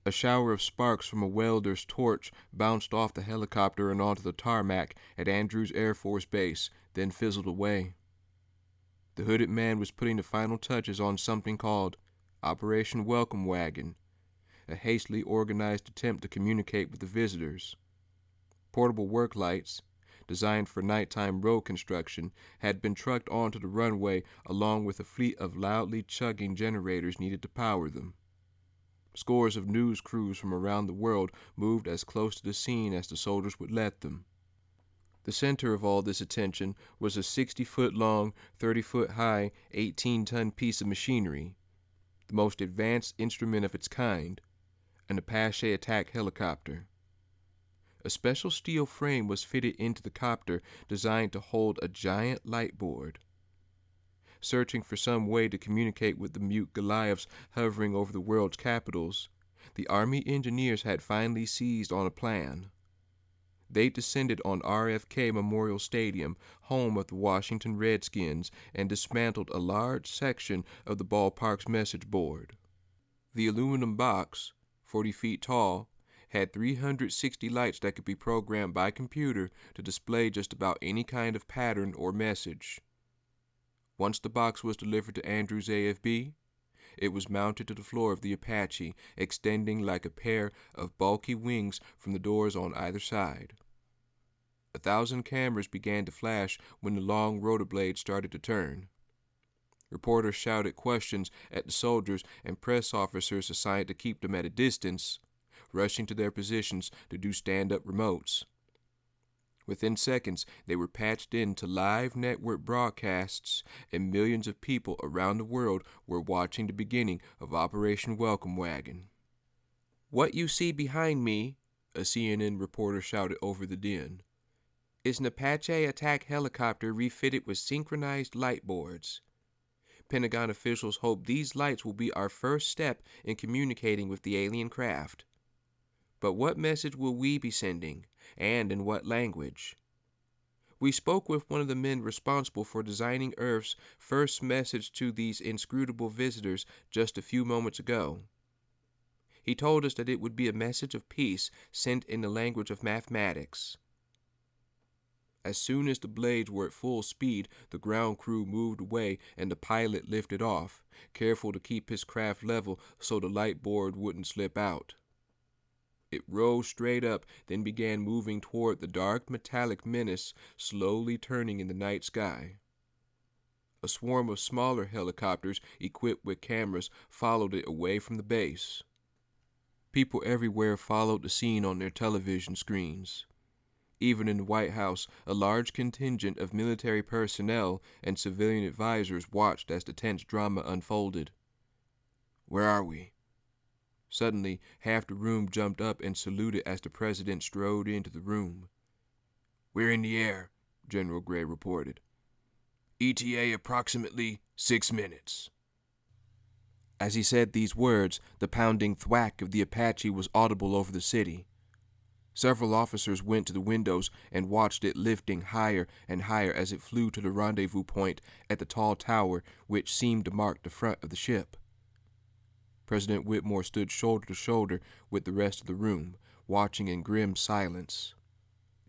A shower of sparks from a welder's torch bounced off the helicopter and onto the tarmac at Andrews Air Force Base, then fizzled away. The hooded man was putting the final touches on something called Operation Welcome Wagon, a hastily organized attempt to communicate with the visitors. Portable work lights, designed for nighttime road construction, had been trucked onto the runway along with a fleet of loudly chugging generators needed to power them. Scores of news crews from around the world moved as close to the scene as the soldiers would let them. The center of all this attention was a 60-foot-long, 30-foot-high, 18-ton piece of machinery, the most advanced instrument of its kind, an Apache attack helicopter. A special steel frame was fitted into the copter designed to hold a giant light board. Searching for some way to communicate with the mute Goliaths hovering over the world's capitals, the Army engineers had finally seized on a plan. They descended on RFK Memorial Stadium, home of the Washington Redskins, and dismantled a large section of the ballpark's message board. The aluminum box, 40 feet tall, had 360 lights that could be programmed by computer to display just about any kind of pattern or message. Once the box was delivered to Andrews AFB, it was mounted to the floor of the Apache, extending like a pair of bulky wings from the doors on either side. 1,000 cameras began to flash when the long rotor blades started to turn. Reporters shouted questions at the soldiers, and press officers assigned to keep them at a distance, rushing to their positions to do stand-up remotes. Within seconds, they were patched into live network broadcasts, and millions of people around the world were watching the beginning of Operation Welcome Wagon. "What you see behind me," a CNN reporter shouted over the din, "is an Apache attack helicopter refitted with synchronized light boards. Pentagon officials hope these lights will be our first step in communicating with the alien craft. But what message will we be sending, and in what language? We spoke with one of the men responsible for designing Earth's first message to these inscrutable visitors just a few moments ago. He told us that it would be a message of peace sent in the language of mathematics." As soon as the blades were at full speed, the ground crew moved away and the pilot lifted off, careful to keep his craft level so the light board wouldn't slip out. It rose straight up, then began moving toward the dark metallic menace, slowly turning in the night sky. A swarm of smaller helicopters equipped with cameras followed it away from the base. People everywhere followed the scene on their television screens. Even in the White House, a large contingent of military personnel and civilian advisors watched as the tense drama unfolded. "Where are we?" Suddenly, half the room jumped up and saluted as the president strode into the room. "We're in the air," General Gray reported. "ETA approximately 6 minutes. As he said these words, the pounding thwack of the Apache was audible over the city. Several officers went to the windows and watched it lifting higher and higher as it flew to the rendezvous point at the tall tower which seemed to mark the front of the ship. President Whitmore stood shoulder to shoulder with the rest of the room, watching in grim silence.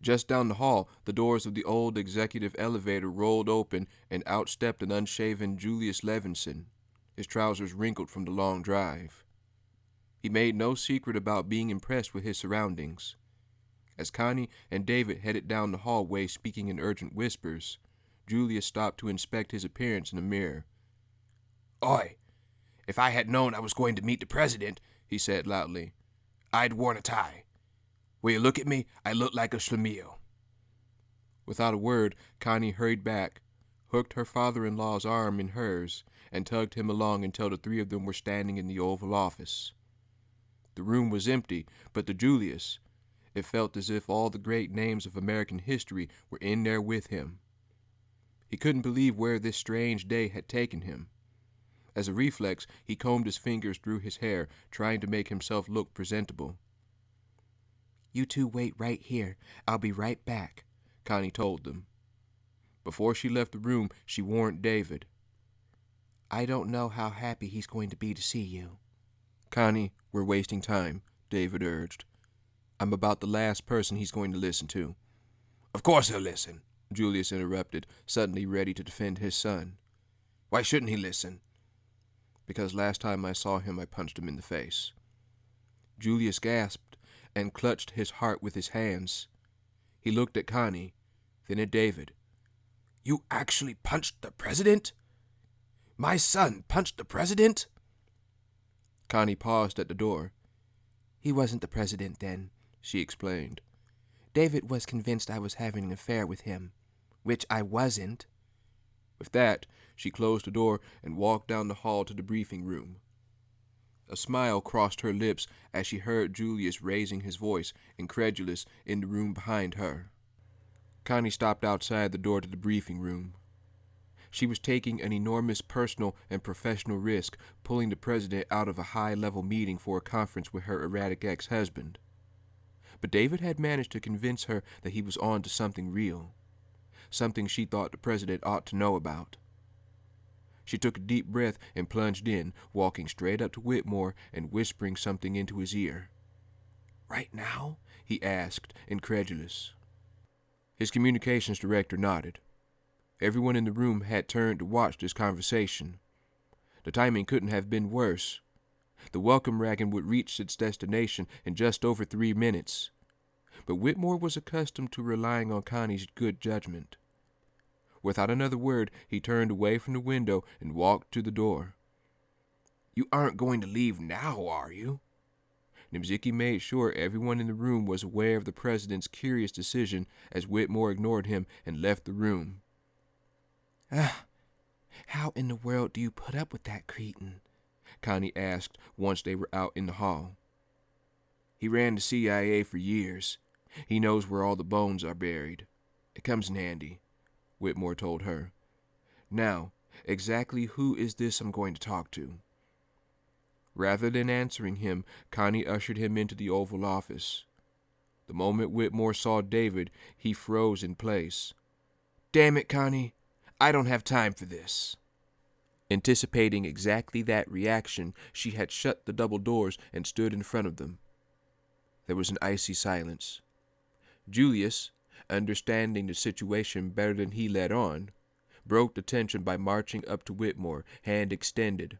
Just down the hall, the doors of the old executive elevator rolled open, and out stepped an unshaven Julius Levinson, his trousers wrinkled from the long drive. He made no secret about being impressed with his surroundings. As Connie and David headed down the hallway speaking in urgent whispers, Julius stopped to inspect his appearance in the mirror. "Oi! If I had known I was going to meet the president," he said loudly, "I'd worn a tie. Will you look at me? I look like a schlemiel." Without a word, Connie hurried back, hooked her father-in-law's arm in hers, and tugged him along until the three of them were standing in the Oval Office. The room was empty, but to Julius, it felt as if all the great names of American history were in there with him. He couldn't believe where this strange day had taken him. As a reflex, he combed his fingers through his hair, trying to make himself look presentable. "You two wait right here. I'll be right back," Connie told them. Before she left the room, she warned David. "I don't know how happy he's going to be to see you." Connie, We're wasting time, David urged. I'm about the last person he's going to listen to. Of course he'll listen, Julius interrupted, suddenly ready to defend his son. Why shouldn't he listen? Because last time I saw him, I punched him in the face. Julius gasped and clutched his heart with his hands. He looked at Connie, then at David. You actually punched the president? My son punched the president? Connie paused at the door. He wasn't the president then, she explained. David was convinced I was having an affair with him, which I wasn't. With that, she closed the door and walked down the hall to the briefing room. A smile crossed her lips as she heard Julius raising his voice, incredulous, in the room behind her. Connie stopped outside the door to the briefing room. She was taking an enormous personal and professional risk, pulling the president out of a high-level meeting for a conference with her erratic ex-husband. But David had managed to convince her that he was on to something real, something she thought the president ought to know about. She took a deep breath and plunged in, walking straight up to Whitmore and whispering something into his ear. Right now? He asked, incredulous. His communications director nodded. Everyone in the room had turned to watch this conversation. The timing couldn't have been worse. The welcome wagon would reach its destination in just over 3 minutes. But Whitmore was accustomed to relying on Connie's good judgment. Without another word, he turned away from the window and walked to the door. You aren't going to leave now, are you? Nimziki made sure everyone in the room was aware of the president's curious decision as Whitmore ignored him and left the room. How in the world do you put up with that cretin? Connie asked once they were out in the hall. He ran the CIA for years. He knows where all the bones are buried. It comes in handy, Whitmore told her. Now, exactly who is this I'm going to talk to? Rather than answering him, Connie ushered him into the Oval Office. The moment Whitmore saw David, he froze in place. Damn it, Connie. I don't have time for this. Anticipating exactly that reaction, she had shut the double doors and stood in front of them. There was an icy silence. Julius, understanding the situation better than he let on, broke the tension by marching up to Whitmore, hand extended.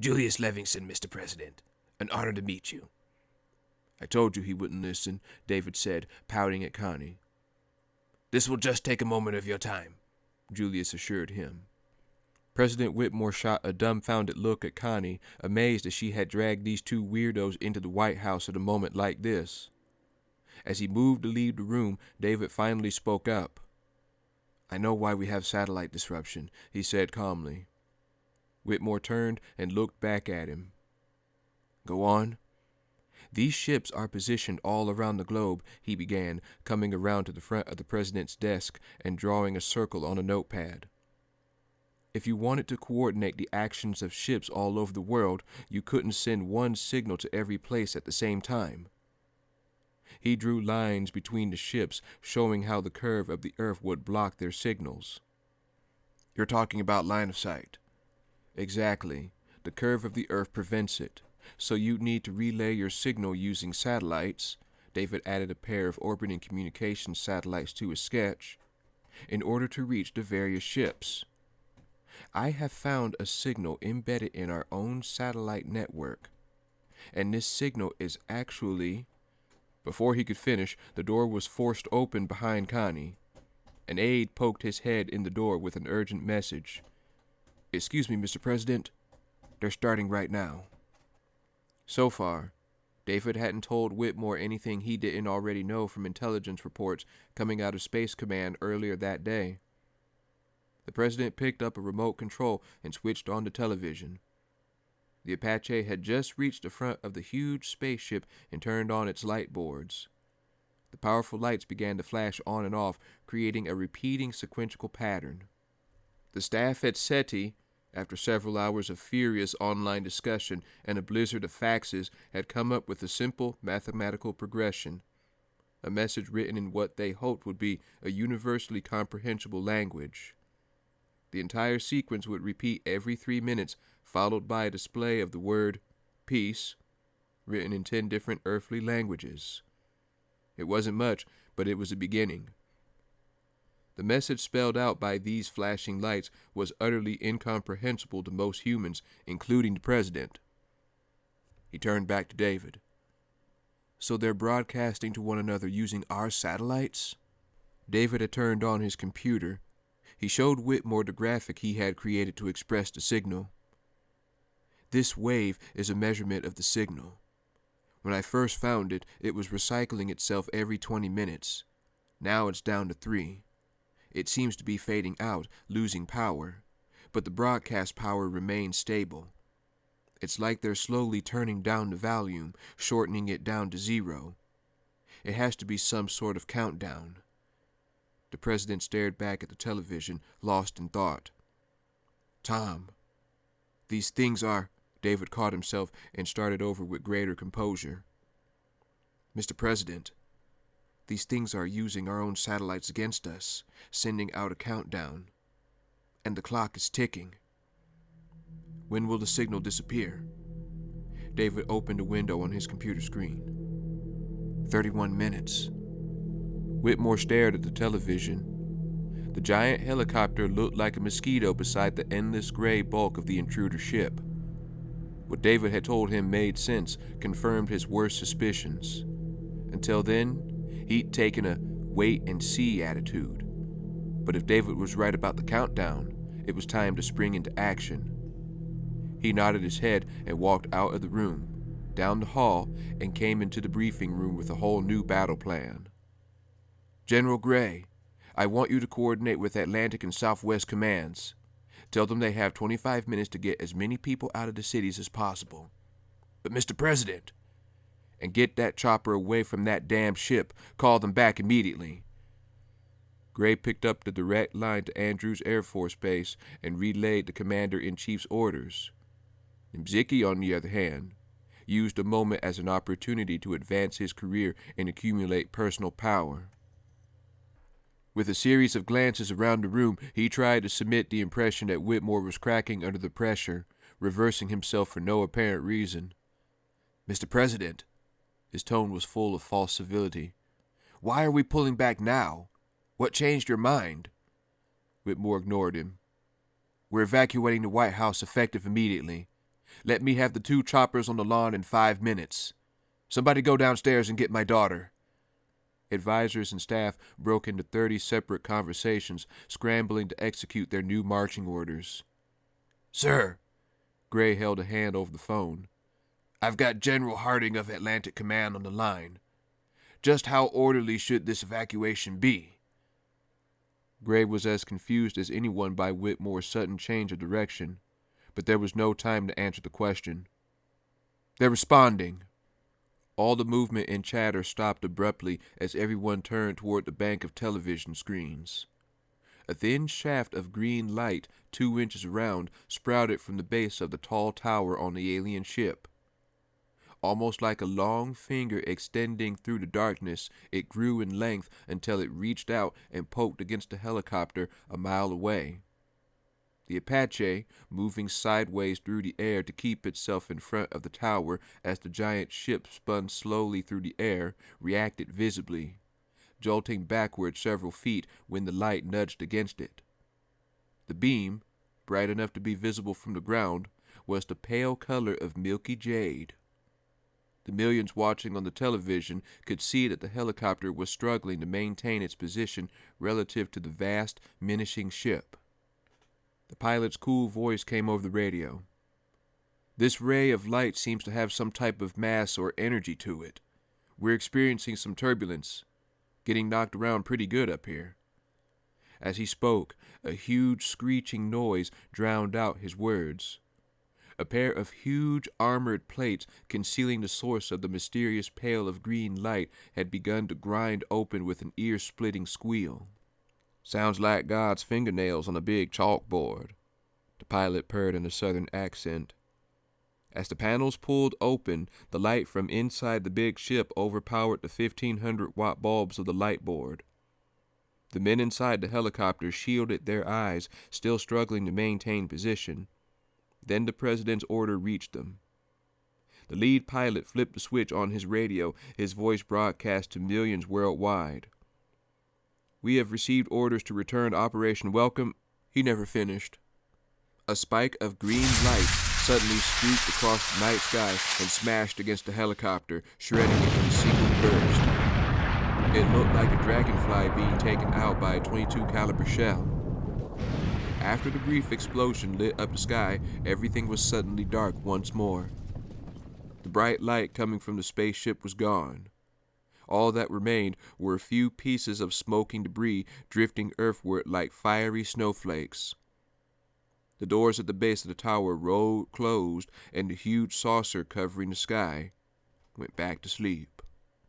Julius Levinson, Mr. President. An honor to meet you. I told you he wouldn't listen, David said, pouting at Connie. This will just take a moment of your time, Julius assured him. President Whitmore shot a dumbfounded look at Connie, amazed that she had dragged these two weirdos into the White House at a moment like this. As he moved to leave the room, David finally spoke up. I know why we have satellite disruption, he said calmly. Whitmore turned and looked back at him. Go on. These ships are positioned all around the globe, he began, coming around to the front of the president's desk and drawing a circle on a notepad. If you wanted to coordinate the actions of ships all over the world, you couldn't send one signal to every place at the same time. He drew lines between the ships, showing how the curve of the Earth would block their signals. You're talking about line of sight. Exactly. The curve of the Earth prevents it. So you'd need to relay your signal using satellites. David added a pair of orbiting communications satellites to his sketch, in order to reach the various ships. I have found a signal embedded in our own satellite network, and this signal is actually... Before he could finish, the door was forced open behind Connie. An aide poked his head in the door with an urgent message. Excuse me, Mr. President. They're starting right now. So far, David hadn't told Whitmore anything he didn't already know from intelligence reports coming out of Space Command earlier that day. The president picked up a remote control and switched on the television. The Apache had just reached the front of the huge spaceship and turned on its light boards. The powerful lights began to flash on and off, creating a repeating sequential pattern. The staff at SETI, after several hours of furious online discussion and a blizzard of faxes, had come up with a simple mathematical progression, a message written in what they hoped would be a universally comprehensible language. The entire sequence would repeat every 3 minutes, followed by a display of the word peace, written in 10 different earthly languages. It wasn't much, but it was a beginning. The message spelled out by these flashing lights was utterly incomprehensible to most humans, including the president. He turned back to David. So they're broadcasting to one another using our satellites? David had turned on his computer. He showed Whitmore the graphic he had created to express the signal. This wave is a measurement of the signal. When I first found it, it was recycling itself every 20 minutes. Now it's down to 3. It seems to be fading out, losing power, but the broadcast power remains stable. It's like they're slowly turning down the volume, shortening it down to 0. It has to be some sort of countdown. The president stared back at the television, lost in thought. Tom, these things are... David caught himself and started over with greater composure. Mr. President, these things are using our own satellites against us, sending out a countdown. And the clock is ticking. When will the signal disappear? David opened a window on his computer screen. 31 minutes. Whitmore stared at the television. The giant helicopter looked like a mosquito beside the endless gray bulk of the intruder ship. What David had told him made sense, confirmed his worst suspicions. Until then, he'd taken a wait-and-see attitude. But if David was right about the countdown, it was time to spring into action. He nodded his head and walked out of the room, down the hall, and came into the briefing room with a whole new battle plan. General Gray, I want you to coordinate with Atlantic and Southwest commands. Tell them they have 25 minutes to get as many people out of the cities as possible. But Mr. President, and get that chopper away from that damn ship. Call them back immediately. Gray picked up the direct line to Andrews Air Force Base and relayed the Commander-in-Chief's orders. Mziki, on the other hand, used the moment as an opportunity to advance his career and accumulate personal power. With a series of glances around the room, he tried to submit the impression that Whitmore was cracking under the pressure, reversing himself for no apparent reason. Mr. President, his tone was full of false civility. Why are we pulling back now? What changed your mind? Whitmore ignored him. We're evacuating the White House effective immediately. Let me have the 2 choppers on the lawn in 5 minutes. Somebody go downstairs and get my daughter. Advisors and staff broke into 30 separate conversations, scrambling to execute their new marching orders. Sir, Gray held a hand over the phone. I've got General Harding of Atlantic Command on the line. Just how orderly should this evacuation be? Gray was as confused as anyone by Whitmore's sudden change of direction, but there was no time to answer the question. They're responding. All the movement and chatter stopped abruptly as everyone turned toward the bank of television screens. A thin shaft of green light, 2 inches around, sprouted from the base of the tall tower on the alien ship. Almost like a long finger extending through the darkness, it grew in length until it reached out and poked against the helicopter a mile away. The Apache, moving sideways through the air to keep itself in front of the tower as the giant ship spun slowly through the air, reacted visibly, jolting backward several feet when the light nudged against it. The beam, bright enough to be visible from the ground, was the pale color of milky jade. The millions watching on the television could see that the helicopter was struggling to maintain its position relative to the vast, menacing ship. The pilot's cool voice came over the radio. This ray of light seems to have some type of mass or energy to it. We're experiencing some turbulence, getting knocked around pretty good up here. As he spoke, a huge screeching noise drowned out his words. A pair of huge armored plates concealing the source of the mysterious pail of green light had begun to grind open with an ear-splitting squeal. Sounds like God's fingernails on a big chalkboard, the pilot purred in a southern accent. As the panels pulled open, the light from inside the big ship overpowered the 1,500-watt bulbs of the light board. The men inside the helicopter shielded their eyes, still struggling to maintain position. Then the president's order reached them. The lead pilot flipped the switch on his radio, his voice broadcast to millions worldwide. "We have received orders to return to Operation Welcome." He never finished. A spike of green light suddenly streaked across the night sky and smashed against the helicopter, shredding it in a single burst. It looked like a dragonfly being taken out by a .22 caliber shell. After the brief explosion lit up the sky, everything was suddenly dark once more. The bright light coming from the spaceship was gone. All that remained were a few pieces of smoking debris drifting earthward like fiery snowflakes. The doors at the base of the tower rolled closed, and the huge saucer covering the sky went back to sleep.